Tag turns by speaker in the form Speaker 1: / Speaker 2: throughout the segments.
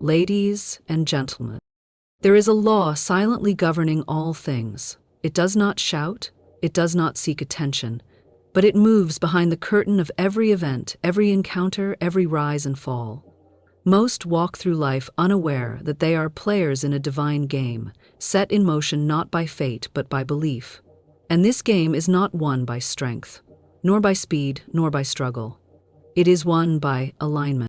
Speaker 1: Ladies and gentlemen, there is a law silently governing all things. It does not shout, it does not seek attention, but it moves behind the curtain of every event, every encounter, every rise and fall. Most walk through life unaware that they are players in a divine game, set in motion not by fate but by belief. And this game is not won by strength, nor by speed, nor by struggle. It is won by alignment.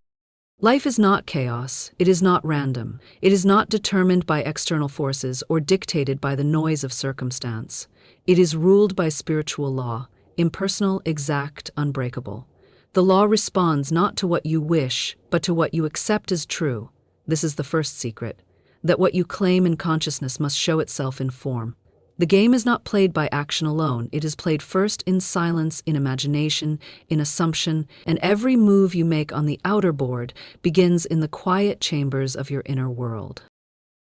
Speaker 1: Life is not chaos, it is not random, it is not determined by external forces or dictated by the noise of circumstance. It is ruled by spiritual law, impersonal, exact, unbreakable. The law responds not to what you wish, but to what you accept as true. This is the first secret, that what you claim in consciousness must show itself in form. The game is not played by action alone, it is played first in silence, in imagination, in assumption, and every move you make on the outer board begins in the quiet chambers of your inner world.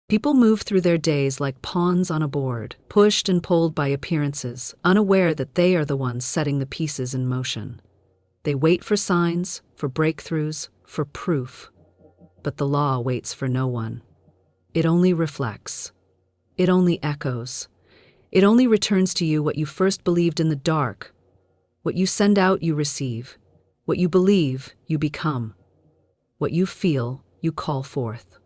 Speaker 1: People move through their days like pawns on a board, pushed and pulled by appearances, unaware that they are the ones setting the pieces in motion. They wait for signs, for breakthroughs, for proof. But the law waits for no one. It only reflects. It only echoes. It only returns to you what you first believed in the dark. What you send out, you receive. What you believe, you become. What you feel, you call forth.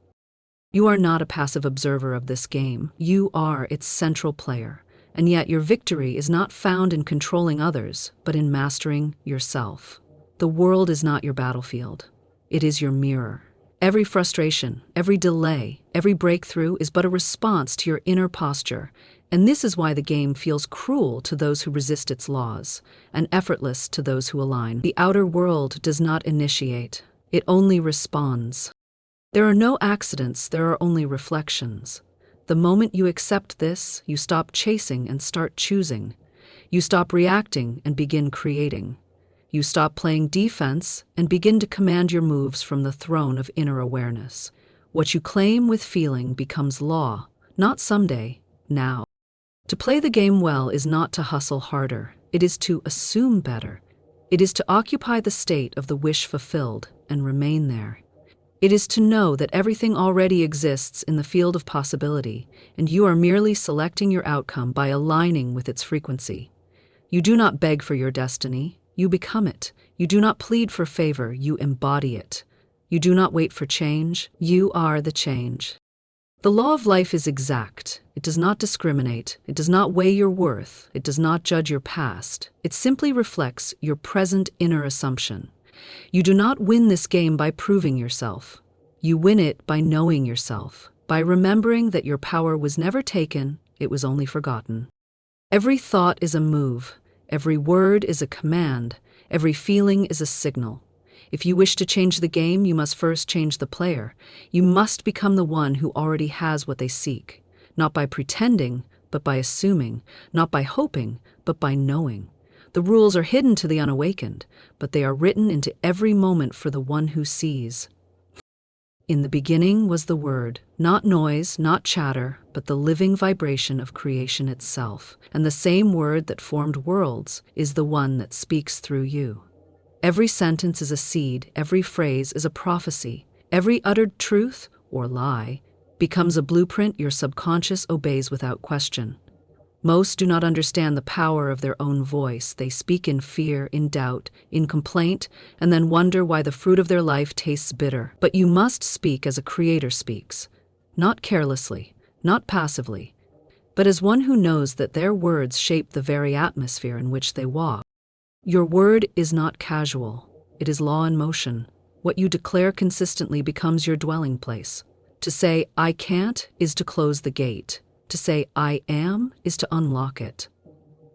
Speaker 1: You are not a passive observer of this game. You are its central player. And yet your victory is not found in controlling others, but in mastering yourself. The world is not your battlefield. It is your mirror. Every frustration, every delay, every breakthrough is but a response to your inner posture. And this is why the game feels cruel to those who resist its laws, and effortless to those who align. The outer world does not initiate. It only responds. There are no accidents, there are only reflections. The moment you accept this, you stop chasing and start choosing. You stop reacting and begin creating. You stop playing defense and begin to command your moves from the throne of inner awareness. What you claim with feeling becomes law, not someday, now. To play the game well is not to hustle harder, it is to assume better. It is to occupy the state of the wish fulfilled and remain there. It is to know that everything already exists in the field of possibility, and you are merely selecting your outcome by aligning with its frequency. You do not beg for your destiny, you become it. You do not plead for favor, you embody it. You do not wait for change, you are the change. The law of life is exact. It does not discriminate. It does not weigh your worth. It does not judge your past. It simply reflects your present inner assumption. You do not win this game by proving yourself. You win it by knowing yourself, by remembering that your power was never taken, it was only forgotten. Every thought is a move. Every word is a command. Every feeling is a signal. If you wish to change the game, you must first change the player. You must become the one who already has what they seek, not by pretending, but by assuming, not by hoping, but by knowing. The rules are hidden to the unawakened, but they are written into every moment for the one who sees. In the beginning was the Word, not noise, not chatter, but the living vibration of creation itself. And the same Word that formed worlds is the one that speaks through you. Every sentence is a seed, every phrase is a prophecy. Every uttered truth, or lie, becomes a blueprint your subconscious obeys without question. Most do not understand the power of their own voice. They speak in fear, in doubt, in complaint, and then wonder why the fruit of their life tastes bitter. But you must speak as a creator speaks, not carelessly, not passively, but as one who knows that their words shape the very atmosphere in which they walk. Your word is not casual, it is law in motion. What you declare consistently becomes your dwelling place. To say, "I can't," is to close the gate. To say, "I am," is to unlock it.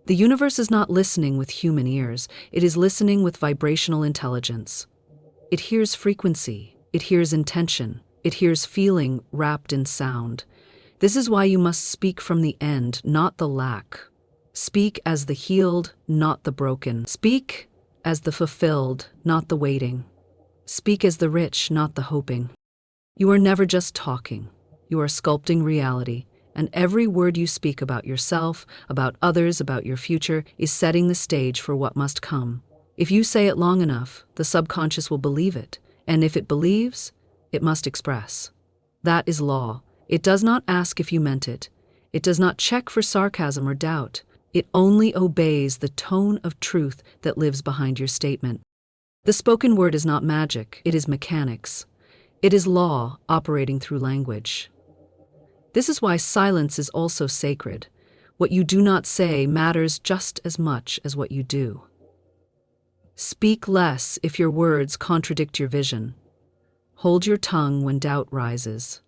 Speaker 1: The universe is not listening with human ears, it is listening with vibrational intelligence. It hears frequency, it hears intention, it hears feeling wrapped in sound. This is why you must speak from the end, not the lack. Speak as the healed, not the broken. Speak as the fulfilled, not the waiting. Speak as the rich, not the hoping. You are never just talking. You are sculpting reality, and every word you speak about yourself, about others, about your future, is setting the stage for what must come. If you say it long enough, the subconscious will believe it, and if it believes, it must express. That is law. It does not ask if you meant it. It does not check for sarcasm or doubt. It only obeys the tone of truth that lives behind your statement. The spoken word is not magic, it is mechanics. It is law operating through language. This is why silence is also sacred. What you do not say matters just as much as what you do. Speak less if your words contradict your vision. Hold your tongue when doubt rises.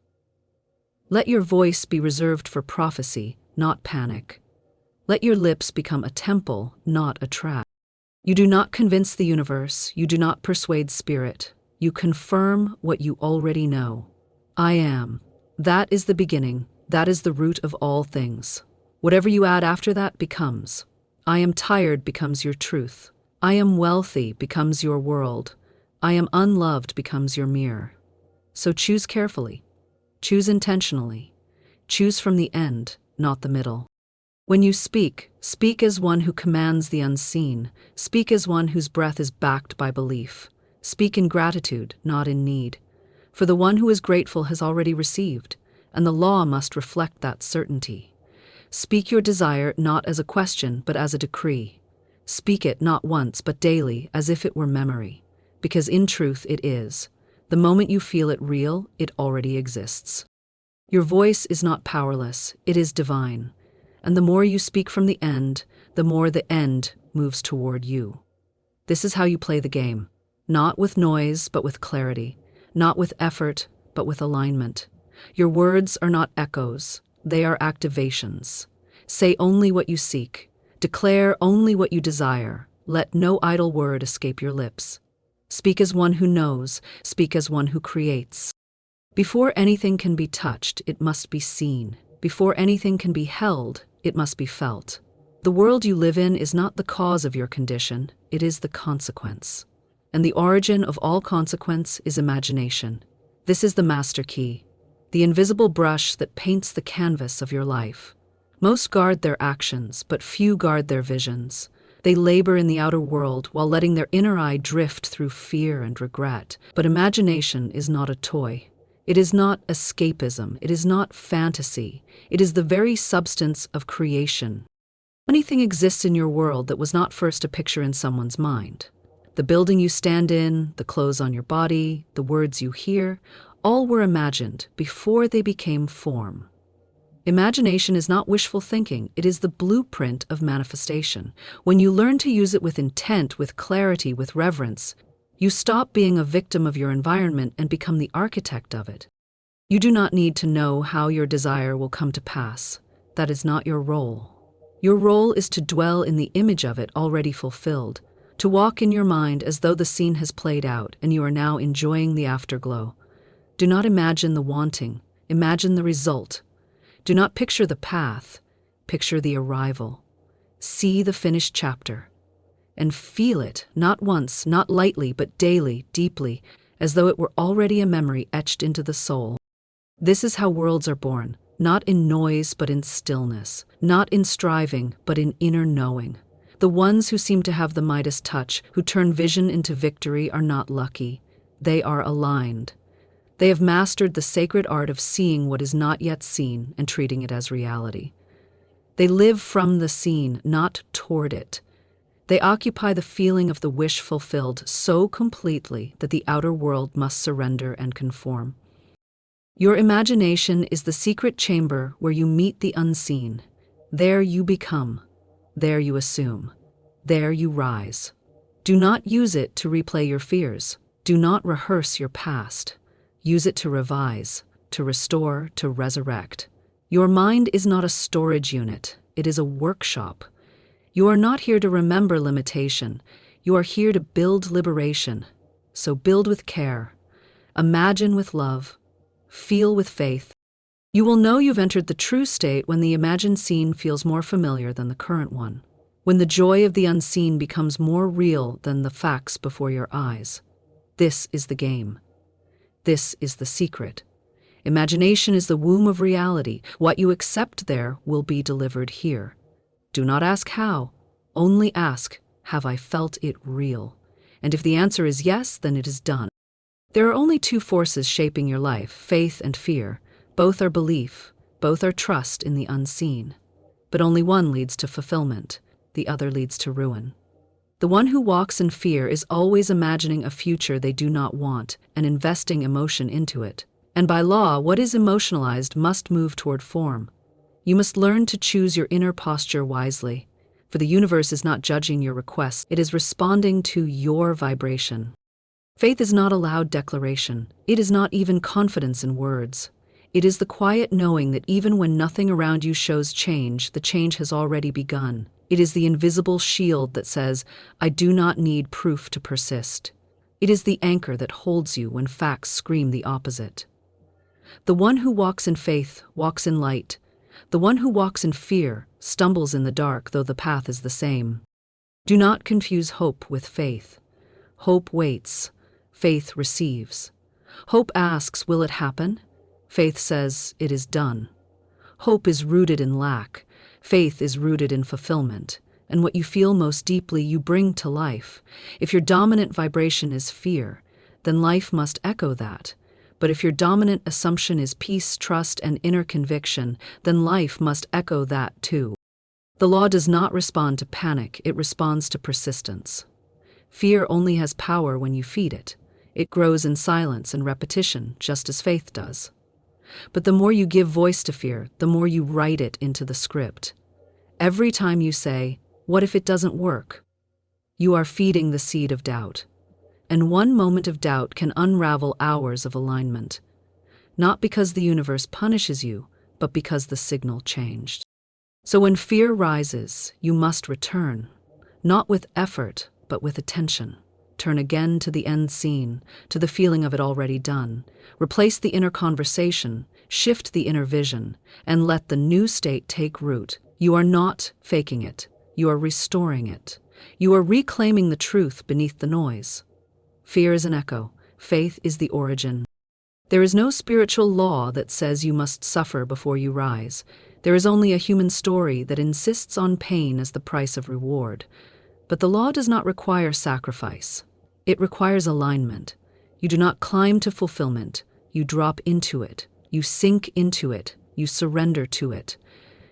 Speaker 1: Let your voice be reserved for prophecy, not panic. Let your lips become a temple, not a trap. You do not convince the universe, you do not persuade spirit. You confirm what you already know. I am. That is the beginning, that is the root of all things. Whatever you add after that becomes. I am tired becomes your truth. I am wealthy becomes your world. I am unloved becomes your mirror. So choose carefully. Choose intentionally. Choose from the end, not the middle. When you speak, speak as one who commands the unseen. Speak as one whose breath is backed by belief. Speak in gratitude, not in need. For the one who is grateful has already received, and the law must reflect that certainty. Speak your desire not as a question, but as a decree. Speak it not once, but daily, as if it were memory. Because in truth it is. The moment you feel it real, it already exists. Your voice is not powerless, it is divine. And the more you speak from the end, the more the end moves toward you. This is how you play the game. Not with noise, but with clarity. Not with effort, but with alignment. Your words are not echoes, they are activations. Say only what you seek. Declare only what you desire. Let no idle word escape your lips. Speak as one who knows, speak as one who creates. Before anything can be touched, it must be seen. Before anything can be held, it must be felt. The world you live in is not the cause of your condition, it is the consequence. And the origin of all consequence is imagination. This is the master key, the invisible brush that paints the canvas of your life. Most guard their actions, but few guard their visions. They labor in the outer world while letting their inner eye drift through fear and regret. But imagination is not a toy. It is not escapism. It is not fantasy. It is the very substance of creation. Anything exists in your world that was not first a picture in someone's mind. The building you stand in, the clothes on your body, the words you hear, all were imagined before they became form. Imagination is not wishful thinking, it is the blueprint of manifestation. When you learn to use it with intent, with clarity, with reverence, you stop being a victim of your environment and become the architect of it. You do not need to know how your desire will come to pass. That is not your role. Your role is to dwell in the image of it already fulfilled, to walk in your mind as though the scene has played out and you are now enjoying the afterglow. Do not imagine the wanting, imagine the result. Do not picture the path, picture the arrival. See the finished chapter. And feel it, not once, not lightly, but daily, deeply, as though it were already a memory etched into the soul. This is how worlds are born, not in noise, but in stillness, not in striving, but in inner knowing. The ones who seem to have the Midas touch, who turn vision into victory, are not lucky. They are aligned. They have mastered the sacred art of seeing what is not yet seen and treating it as reality. They live from the seen, not toward it. They occupy the feeling of the wish fulfilled so completely that the outer world must surrender and conform. Your imagination is the secret chamber where you meet the unseen. There you become. There you assume. There you rise. Do not use it to replay your fears. Do not rehearse your past. Use it to revise, to restore, to resurrect. Your mind is not a storage unit. It is a workshop. You are not here to remember limitation. You are here to build liberation. So build with care. Imagine with love. Feel with faith. You will know you've entered the true state when the imagined scene feels more familiar than the current one. When the joy of the unseen becomes more real than the facts before your eyes. This is the game. This is the secret. Imagination is the womb of reality. What you accept there will be delivered here. Do not ask how. Only ask, have I felt it real? And if the answer is yes, then it is done. There are only two forces shaping your life, faith and fear. Both are belief, both are trust in the unseen. But only one leads to fulfillment, the other leads to ruin. The one who walks in fear is always imagining a future they do not want and investing emotion into it. And by law, what is emotionalized must move toward form. You must learn to choose your inner posture wisely, for the universe is not judging your requests, it is responding to your vibration. Faith is not a loud declaration, it is not even confidence in words. It is the quiet knowing that even when nothing around you shows change, the change has already begun. It is the invisible shield that says, I do not need proof to persist. It is the anchor that holds you when facts scream the opposite. The one who walks in faith walks in light. The one who walks in fear stumbles in the dark, though the path is the same. Do not confuse hope with faith. Hope waits. Faith receives. Hope asks, will it happen? Faith says, it is done. Hope is rooted in lack. Faith is rooted in fulfillment. And what you feel most deeply, you bring to life. If your dominant vibration is fear, then life must echo that. But if your dominant assumption is peace, trust, and inner conviction, then life must echo that too. The law does not respond to panic, it responds to persistence. Fear only has power when you feed it. It grows in silence and repetition, just as faith does. But the more you give voice to fear, the more you write it into the script. Every time you say, what if it doesn't work? You are feeding the seed of doubt. And one moment of doubt can unravel hours of alignment. Not because the universe punishes you, but because the signal changed. So when fear rises, you must return, not with effort, but with attention. Turn again to the end scene, to the feeling of it already done. Replace the inner conversation, shift the inner vision, and let the new state take root. You are not faking it. You are restoring it. You are reclaiming the truth beneath the noise. Fear is an echo. Faith is the origin. There is no spiritual law that says you must suffer before you rise. There is only a human story that insists on pain as the price of reward. But the law does not require sacrifice. It requires alignment. You do not climb to fulfillment. You drop into it. You sink into it. You surrender to it.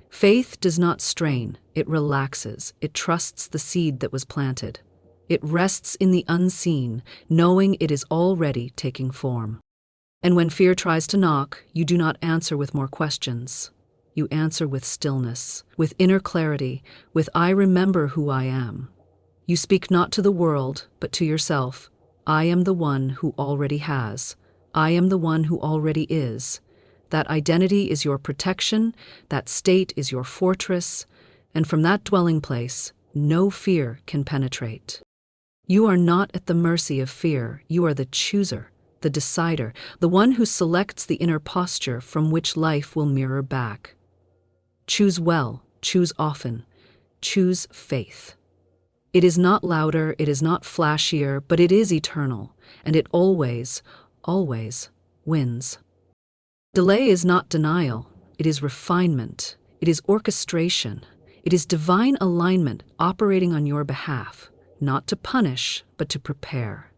Speaker 1: Faith does not strain. It relaxes. It trusts the seed that was planted. It rests in the unseen, knowing it is already taking form. And when fear tries to knock, you do not answer with more questions. You answer with stillness, with inner clarity, with I remember who I am. You speak not to the world, but to yourself. I am the one who already has. I am the one who already is. That identity is your protection, that state is your fortress, and from that dwelling place, no fear can penetrate. You are not at the mercy of fear, you are the chooser, the decider, the one who selects the inner posture from which life will mirror back. Choose well, choose often, choose faith. It is not louder, it is not flashier, but it is eternal, and it always, always wins. Delay is not denial, it is refinement, it is orchestration, it is divine alignment operating on your behalf, not to punish, but to prepare.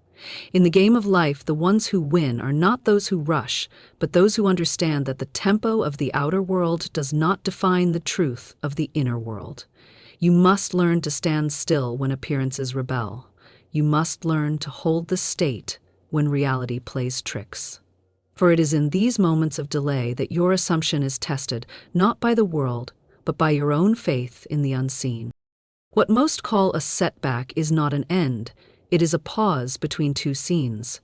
Speaker 1: In the game of life, the ones who win are not those who rush, but those who understand that the tempo of the outer world does not define the truth of the inner world. You must learn to stand still when appearances rebel. You must learn to hold the state when reality plays tricks. For it is in these moments of delay that your assumption is tested, not by the world, but by your own faith in the unseen. What most call a setback is not an end, it is a pause between two scenes.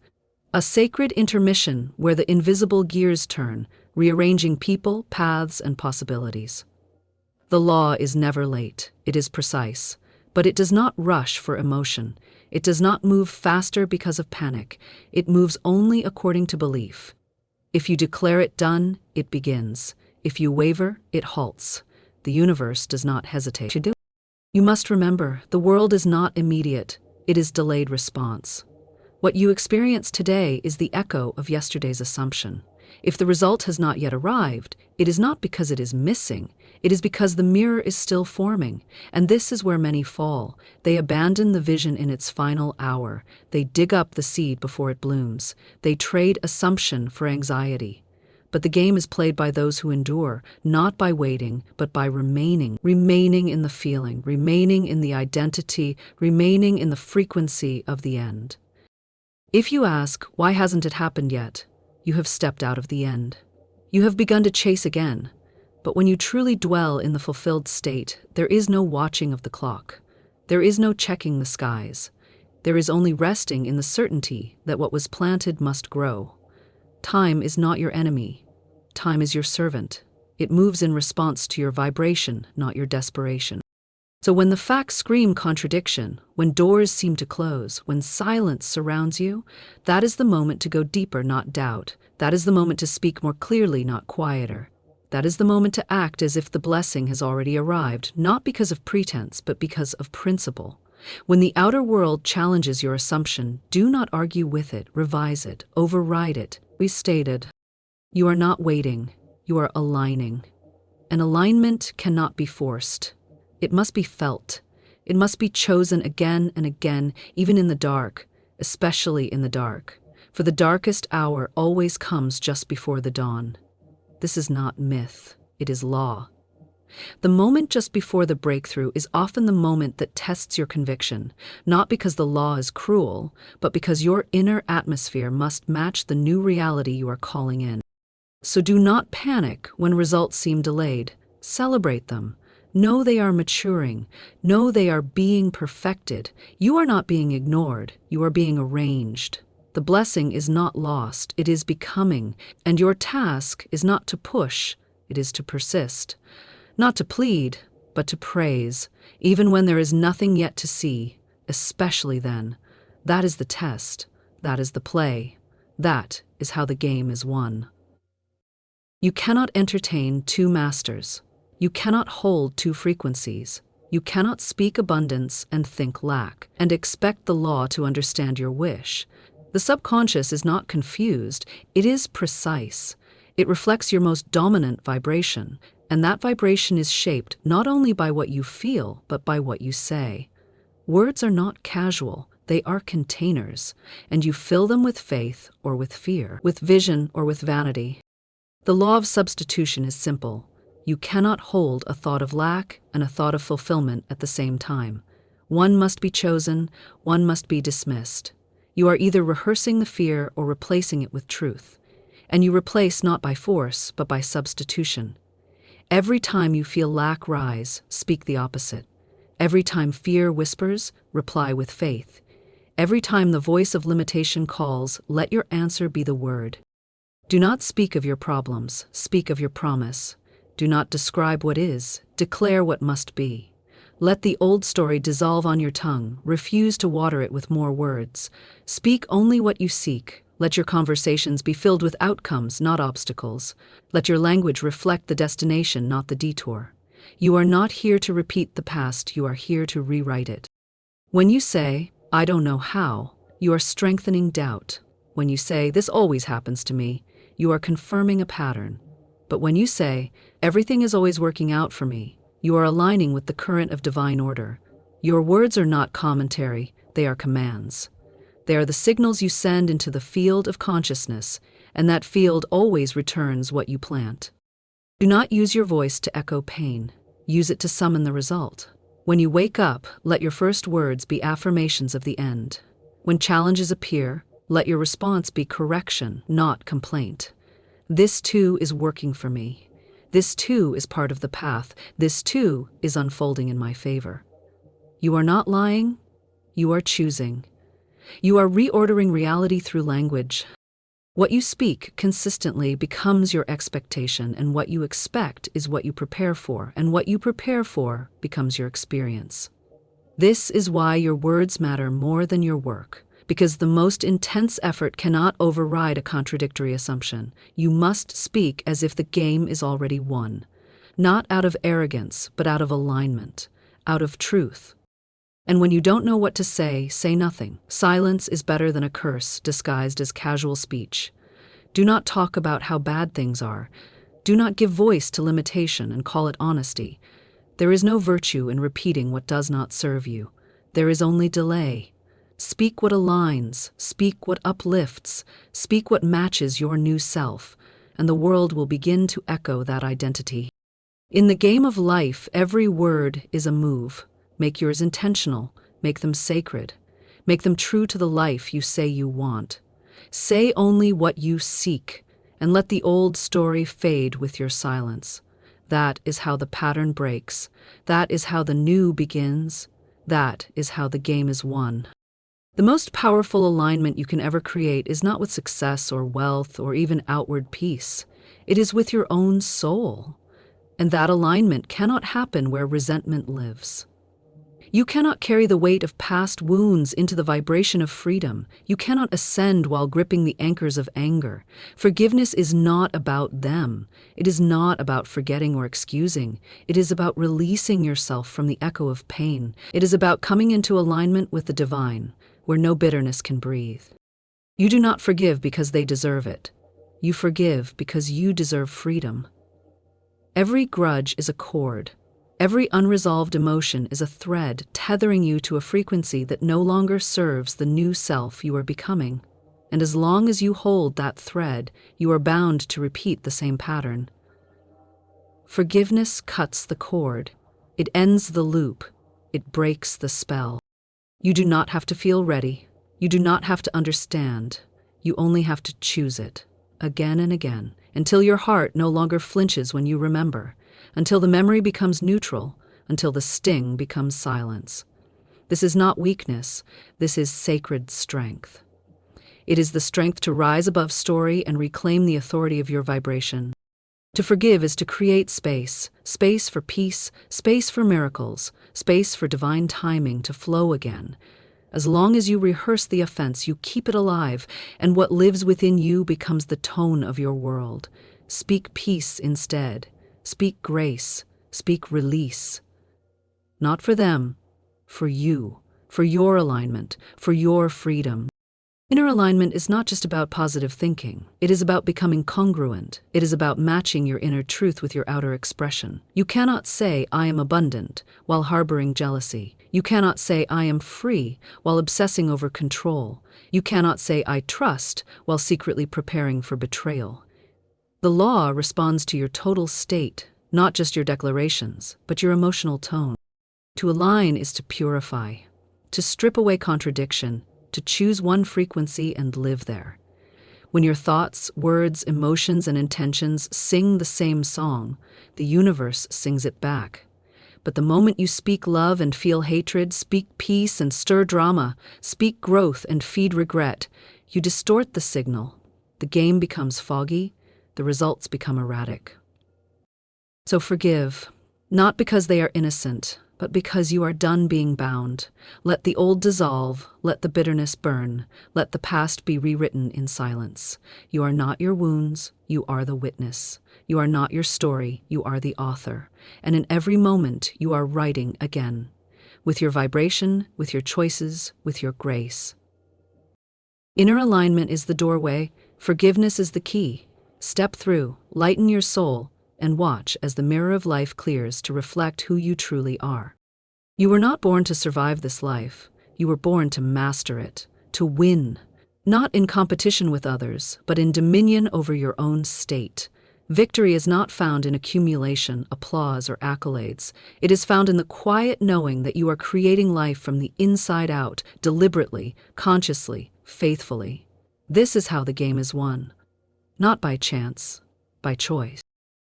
Speaker 1: A sacred intermission where the invisible gears turn, rearranging people, paths, and possibilities. The law is never late, it is precise, but it does not rush for emotion. It does not move faster because of panic. It moves only according to belief. If you declare it done, it begins. If you waver, it halts. The universe does not hesitate to do. You must remember, the world is not immediate, it is delayed response. What you experience today is the echo of yesterday's assumption. If the result has not yet arrived, it is not because it is missing, it is because the mirror is still forming, and this is where many fall. They abandon the vision in its final hour. They dig up the seed before it blooms. They trade assumption for anxiety. But the game is played by those who endure, not by waiting, but by remaining in the feeling, remaining in the identity, remaining in the frequency of the end. If you ask, why hasn't it happened yet? You have stepped out of the end. You have begun to chase again. But when you truly dwell in the fulfilled state, there is no watching of the clock. There is no checking the skies. There is only resting in the certainty that what was planted must grow. Time is not your enemy. Time is your servant. It moves in response to your vibration, not your desperation. So when the facts scream contradiction, when doors seem to close, when silence surrounds you, that is the moment to go deeper, not doubt. That is the moment to speak more clearly, not quieter. That is the moment to act as if the blessing has already arrived, not because of pretense, but because of principle. When the outer world challenges your assumption, do not argue with it, revise it, override it. We stated, you are not waiting, you are aligning. An alignment cannot be forced. It must be felt. It must be chosen again and again, even in the dark, especially in the dark. For the darkest hour always comes just before the dawn. This is not myth, it is law. The moment just before the breakthrough is often the moment that tests your conviction, not because the law is cruel, but because your inner atmosphere must match the new reality you are calling in. So do not panic when results seem delayed. Celebrate them. Know they are maturing. Know they are being perfected. You are not being ignored. You are being arranged. The blessing is not lost. It is becoming. And your task is not to push. It is to persist. Not to plead, but to praise, even when there is nothing yet to see, especially then. That is the test. That is the play. That is how the game is won. You cannot entertain two masters. You cannot hold two frequencies. You cannot speak abundance and think lack, and expect the law to understand your wish. The subconscious is not confused, it is precise. It reflects your most dominant vibration, and that vibration is shaped not only by what you feel, but by what you say. Words are not casual, they are containers, and you fill them with faith or with fear, with vision or with vanity. The law of substitution is simple. You cannot hold a thought of lack and a thought of fulfillment at the same time. One must be chosen, one must be dismissed. You are either rehearsing the fear or replacing it with truth. And you replace not by force, but by substitution. Every time you feel lack rise, speak the opposite. Every time fear whispers, reply with faith. Every time the voice of limitation calls, let your answer be the word. Do not speak of your problems, speak of your promise. Do not describe what is, declare what must be. Let the old story dissolve on your tongue, refuse to water it with more words. Speak only what you seek. Let your conversations be filled with outcomes, not obstacles. Let your language reflect the destination, not the detour. You are not here to repeat the past, you are here to rewrite it. When you say, I don't know how, you are strengthening doubt. When you say, this always happens to me, you are confirming a pattern. But when you say, everything is always working out for me, you are aligning with the current of divine order. Your words are not commentary, they are commands. They are the signals you send into the field of consciousness, and that field always returns what you plant. Do not use your voice to echo pain. Use it to summon the result. When you wake up, let your first words be affirmations of the end. When challenges appear, let your response be correction, not complaint. This too is working for me. This too is part of the path. This too is unfolding in my favor. You are not lying. You are choosing. You are reordering reality through language. What you speak consistently becomes your expectation, and what you expect is what you prepare for, and what you prepare for becomes your experience. This is why your words matter more than your work. Because the most intense effort cannot override a contradictory assumption. You must speak as if the game is already won. Not out of arrogance, but out of alignment, out of truth. And when you don't know what to say, say nothing. Silence is better than a curse disguised as casual speech. Do not talk about how bad things are. Do not give voice to limitation and call it honesty. There is no virtue in repeating what does not serve you. There is only delay. Speak what aligns, speak what uplifts, speak what matches your new self, and the world will begin to echo that identity. In the game of life, every word is a move. Make yours intentional, make them sacred. Make them true to the life you say you want. Say only what you seek, and let the old story fade with your silence. That is how the pattern breaks. That is how the new begins. That is how the game is won. The most powerful alignment you can ever create is not with success or wealth or even outward peace. It is with your own soul. And that alignment cannot happen where resentment lives. You cannot carry the weight of past wounds into the vibration of freedom. You cannot ascend while gripping the anchors of anger. Forgiveness is not about them. It is not about forgetting or excusing. It is about releasing yourself from the echo of pain. It is about coming into alignment with the divine, where no bitterness can breathe. You do not forgive because they deserve it. You forgive because you deserve freedom. Every grudge is a cord. Every unresolved emotion is a thread tethering you to a frequency that no longer serves the new self you are becoming. And as long as you hold that thread, you are bound to repeat the same pattern. Forgiveness cuts the cord. It ends the loop. It breaks the spell. You do not have to feel ready. You do not have to understand. You only have to choose it, again and again, until your heart no longer flinches when you remember. Until the memory becomes neutral, until the sting becomes silence. This is not weakness, this is sacred strength. It is the strength to rise above story and reclaim the authority of your vibration. To forgive is to create space, space for peace, space for miracles, space for divine timing to flow again. As long as you rehearse the offense, you keep it alive, and what lives within you becomes the tone of your world. Speak peace instead. Speak grace, speak release. Not for them, for you, for your alignment, for your freedom. Inner alignment is not just about positive thinking. It is about becoming congruent. It is about matching your inner truth with your outer expression. You cannot say, "I am abundant," while harboring jealousy. You cannot say, "I am free," while obsessing over control. You cannot say, "I trust," while secretly preparing for betrayal. The law responds to your total state, not just your declarations, but your emotional tone. To align is to purify, to strip away contradiction, to choose one frequency and live there. When your thoughts, words, emotions, and intentions sing the same song, the universe sings it back. But the moment you speak love and feel hatred, speak peace and stir drama, speak growth and feed regret, you distort the signal. The game becomes foggy. The results become erratic. So forgive, not because they are innocent, but because you are done being bound. Let the old dissolve, let the bitterness burn, let the past be rewritten in silence. You are not your wounds, you are the witness. You are not your story, you are the author. And in every moment, you are writing again. With your vibration, with your choices, with your grace. Inner alignment is the doorway, forgiveness is the key. Step through, lighten your soul, and watch as the mirror of life clears to reflect who you truly are. You were not born to survive this life. You were born to master it, to win, not in competition with others, but in dominion over your own state. Victory is not found in accumulation, applause, or accolades. It is found in the quiet knowing that you are creating life from the inside out, deliberately, consciously, faithfully. This is how the game is won. Not by chance, by choice.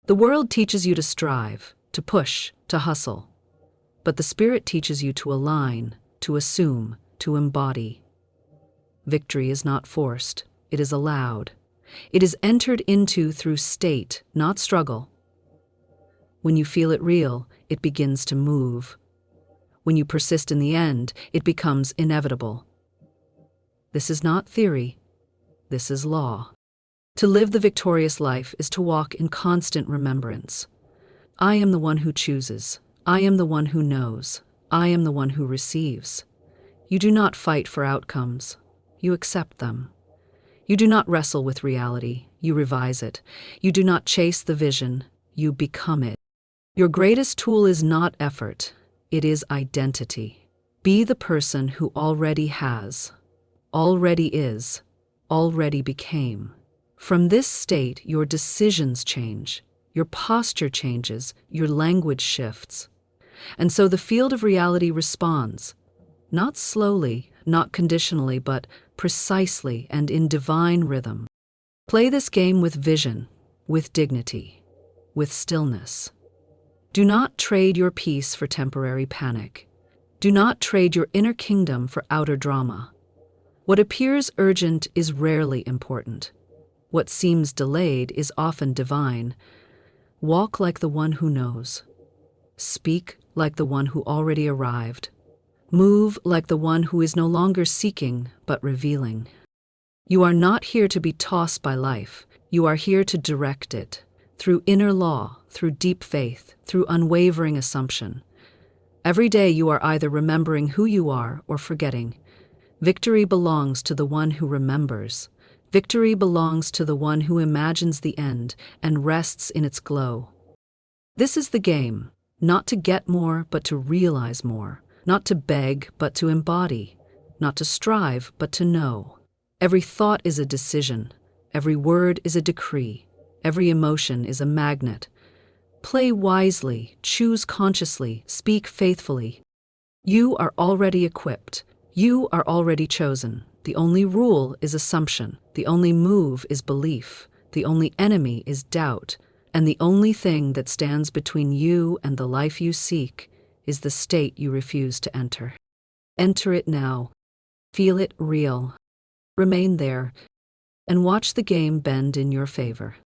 Speaker 1: The world teaches you to strive, to push, to hustle. But the Spirit teaches you to align, to assume, to embody. Victory is not forced, it is allowed. It is entered into through state, not struggle. When you feel it real, it begins to move. When you persist in the end, it becomes inevitable. This is not theory, this is law. To live the victorious life is to walk in constant remembrance. I am the one who chooses. I am the one who knows. I am the one who receives. You do not fight for outcomes. You accept them. You do not wrestle with reality, you revise it. You do not chase the vision, you become it. Your greatest tool is not effort, it is identity. Be the person who already has, already is, already became. From this state, your decisions change, your posture changes, your language shifts. And so the field of reality responds, not slowly, not conditionally, but precisely and in divine rhythm. Play this game with vision, with dignity, with stillness. Do not trade your peace for temporary panic. Do not trade your inner kingdom for outer drama. What appears urgent is rarely important. What seems delayed is often divine. Walk like the one who knows. Speak like the one who already arrived. Move like the one who is no longer seeking, but revealing. You are not here to be tossed by life. You are here to direct it, through inner law, through deep faith, through unwavering assumption. Every day you are either remembering who you are or forgetting. Victory belongs to the one who remembers. Victory belongs to the one who imagines the end and rests in its glow. This is the game, not to get more, but to realize more. Not to beg, but to embody. Not to strive, but to know. Every thought is a decision. Every word is a decree. Every emotion is a magnet. Play wisely, choose consciously, speak faithfully. You are already equipped. You are already chosen. The only rule is assumption. The only move is belief. The only enemy is doubt. And the only thing that stands between you and the life you seek is the state you refuse to enter. Enter it now. Feel it real. Remain there, and watch the game bend in your favor.